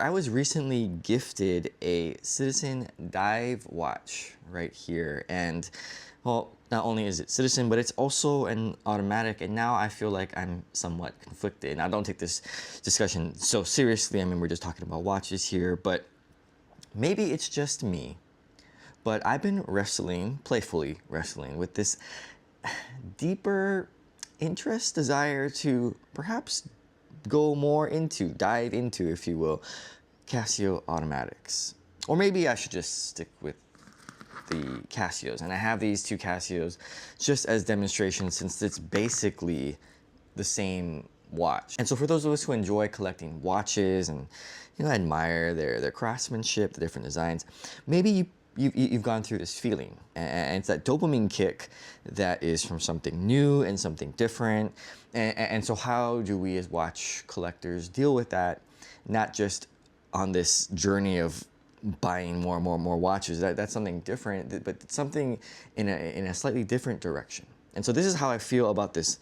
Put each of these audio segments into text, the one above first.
I was recently gifted a Citizen dive watch right here, and well, not only is it Citizen, but it's also an automatic, and now I feel like I'm somewhat conflicted. Now, don't take this discussion so seriously. I mean, we're just talking about watches here, but maybe it's just me. But I've been playfully wrestling with this deeper interest, desire to perhaps dive into, if you will, Casio automatics. Or maybe I should just stick with the Casios. And I have these two Casios just as demonstrations, since it's basically the same watch. And so for those of us who enjoy collecting watches and admire their craftsmanship, the different designs, maybe you've gone through this feeling, and it's that dopamine kick that is from something new and something different. And so how do we as watch collectors deal with that, not just on this journey of buying more and more watches? That's something different, but something in a slightly different direction. And so this is how I feel about this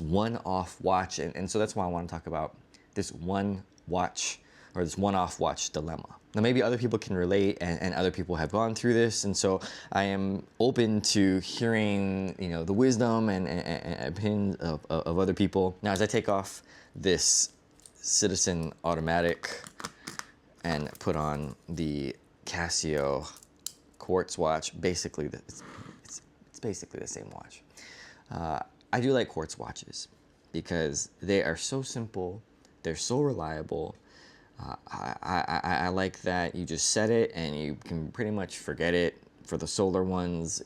one-off watch, and so that's why I want to talk about this one watch, or this one-off watch dilemma. Now, maybe other people can relate, and other people have gone through this, and so I am open to hearing the wisdom and opinions of other people. Now, as I take off this Citizen automatic and put on the Casio quartz watch, basically it's basically the same watch. I do like quartz watches because they are so simple, they're so reliable. I like that you just set it and you can pretty much forget it. For the solar ones,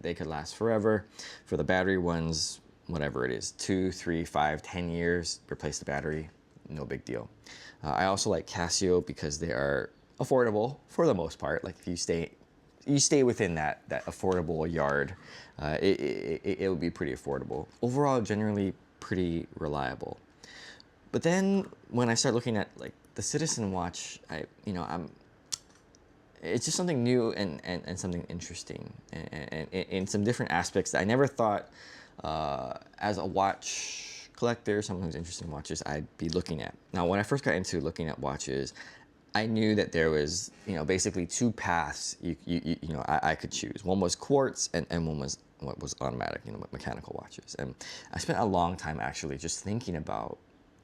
they could last forever. For the battery ones, whatever it is, 2, 3, 5, 10 years, replace the battery, no big deal. I also like Casio because they are affordable for the most part. Like if you stay within that affordable yard, it would be pretty affordable. Overall, generally pretty reliable. But then when I start looking at like the Citizen watch, it's just something new and something interesting, and in some different aspects that I never thought as a watch collector, someone who's interested in watches, I'd be looking at. Now, when I first got into looking at watches, I knew that there was basically two paths I could choose. One was quartz, and one was what was automatic, mechanical watches. And I spent a long time actually just thinking about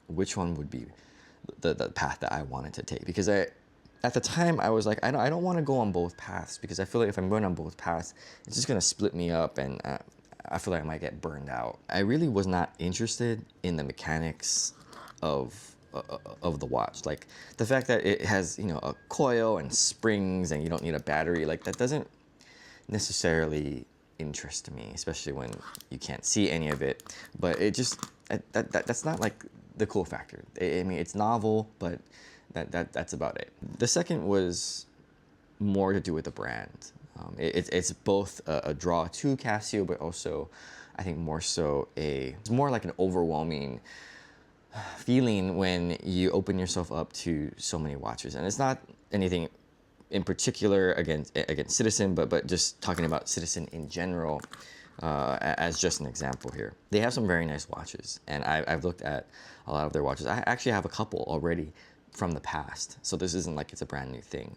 which one would be the path that I wanted to take, because at the time I was like, I don't want to go on both paths, because I feel like if I'm going on both paths, it's just going to split me up, and I feel like I might get burned out. I really was not interested in the mechanics of the watch, like the fact that it has a coil and springs and you don't need a battery. Like that doesn't necessarily interest me, especially when you can't see any of it. But it just that's not like the cool factor. I mean, it's novel, but that's about it. The second was more to do with the brand. It's both a draw to Casio, but also I think more so it's more like an overwhelming feeling when you open yourself up to so many watches. And it's not anything in particular against Citizen, but just talking about Citizen in general, as just an example here. They have some very nice watches, and I've looked at a lot of their watches. I actually have a couple already from the past, so this isn't like it's a brand new thing.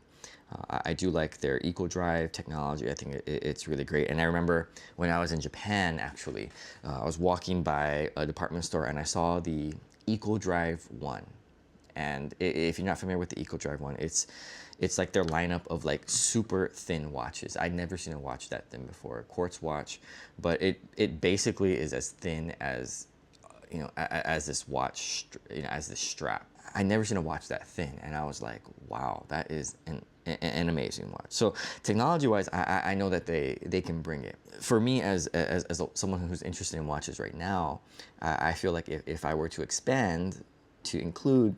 I do like their eco-drive technology. I think it's really great. And I remember when I was in Japan, actually, I was walking by a department store and I saw the eco-drive 1. And if you're not familiar with the eco-drive 1, it's like their lineup of like super thin watches. I'd never seen a watch that thin before, a quartz watch, but it basically is as thin as as this watch, as this strap. I never seen a watch that thin, and I was like, wow, that is an amazing watch. So technology-wise, I know that they can bring it. For me, as someone who's interested in watches right now, I feel like if I were to expand to include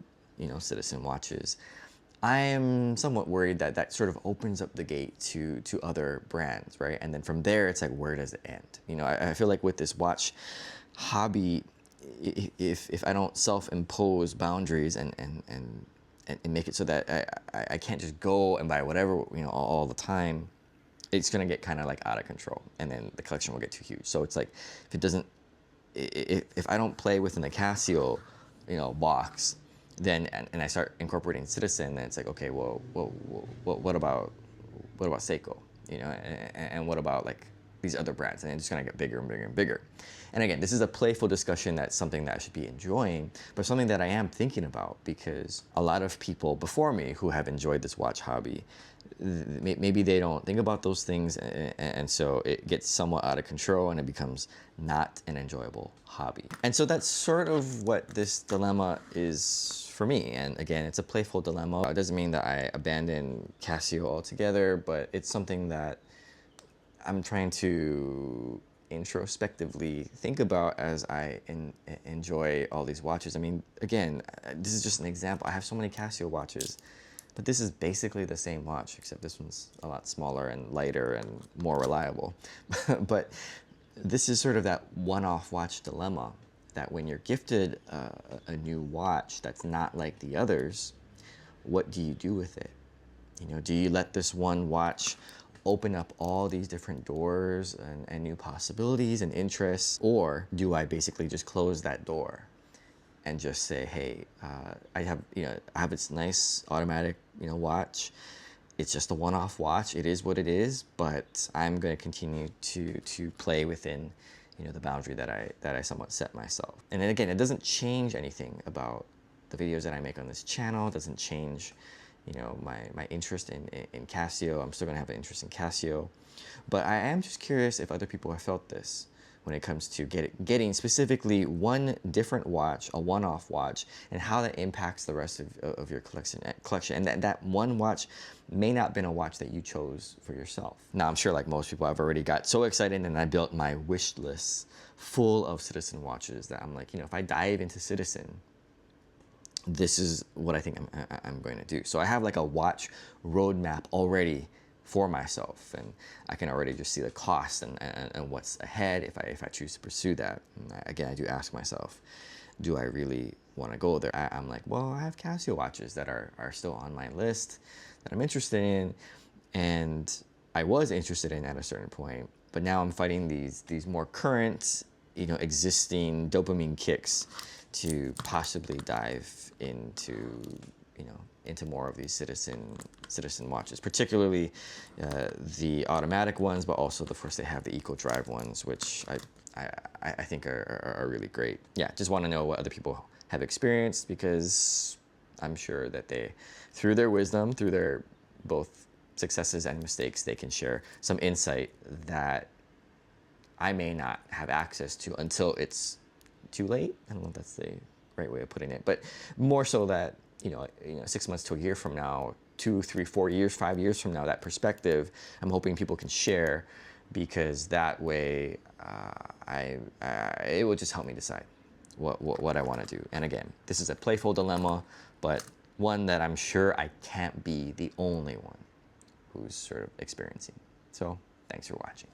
Citizen watches, I am somewhat worried that sort of opens up the gate to other brands, right? And then from there, it's like, where does it end? I feel like with this watch hobby, if I don't self-impose boundaries and make it so that I can't just go and buy whatever all the time, it's gonna get kind of like out of control, and then the collection will get too huge. So it's like if I don't play within the Casio box, then and I start incorporating Citizen, then it's like, okay, well, what about Seiko, you know, and what about like these other brands, and it's just gonna get bigger and bigger and bigger. And again, this is a playful discussion. That's something that I should be enjoying, but something that I am thinking about, because a lot of people before me who have enjoyed this watch hobby, maybe they don't think about those things, and so it gets somewhat out of control and it becomes not an enjoyable hobby. And so that's sort of what this dilemma is for me. And again, it's a playful dilemma. It doesn't mean that I abandon Casio altogether, but it's something that I'm trying to introspectively think about as I enjoy all these watches. I mean, again, this is just an example. I have so many Casio watches, but this is basically the same watch, except this one's a lot smaller and lighter and more reliable. But this is sort of that one-off watch dilemma, that when you're gifted a new watch that's not like the others, what do you do with it? You know, do you let this one watch open up all these different doors and new possibilities and interests, or do I basically just close that door and just say, hey, I have this nice automatic, watch. It's just a one-off watch. It is what it is, but I'm going to continue to play within, the boundary that I somewhat set myself. And then again, it doesn't change anything about the videos that I make on this channel. It doesn't change, my interest in Casio. I'm still going to have an interest in Casio, but I am just curious if other people have felt this when it comes to getting specifically one different watch, a one-off watch, and how that impacts the rest of your collection. And that one watch may not have been a watch that you chose for yourself. Now, I'm sure like most people, I've already got so excited and I built my wish list full of Citizen watches that I'm like, if I dive into Citizen, this is what I think I'm going to do. So I have like a watch roadmap already for myself, and I can already just see the cost and what's ahead if I choose to pursue that. And again, I do ask myself, do I really want to go there? I'm like, well, I have Casio watches that are still on my list that I'm interested in, and I was interested in at a certain point, but now I'm fighting these more current, existing dopamine kicks to possibly dive into more of these Citizen watches, particularly the automatic ones, but also of course they have the Eco Drive ones, which I think are really great. Yeah, just want to know what other people have experienced, because I'm sure that they, through their wisdom, through their both successes and mistakes, they can share some insight that I may not have access to until it's too late. I don't know if that's the right way of putting it, but more so that 6 months to a year from now, 2, 3, 4 years, 5 years from now, that perspective, I'm hoping people can share, because that way it will just help me decide what I want to do. And again, this is a playful dilemma, but one that I'm sure I can't be the only one who's sort of experiencing. So thanks for watching.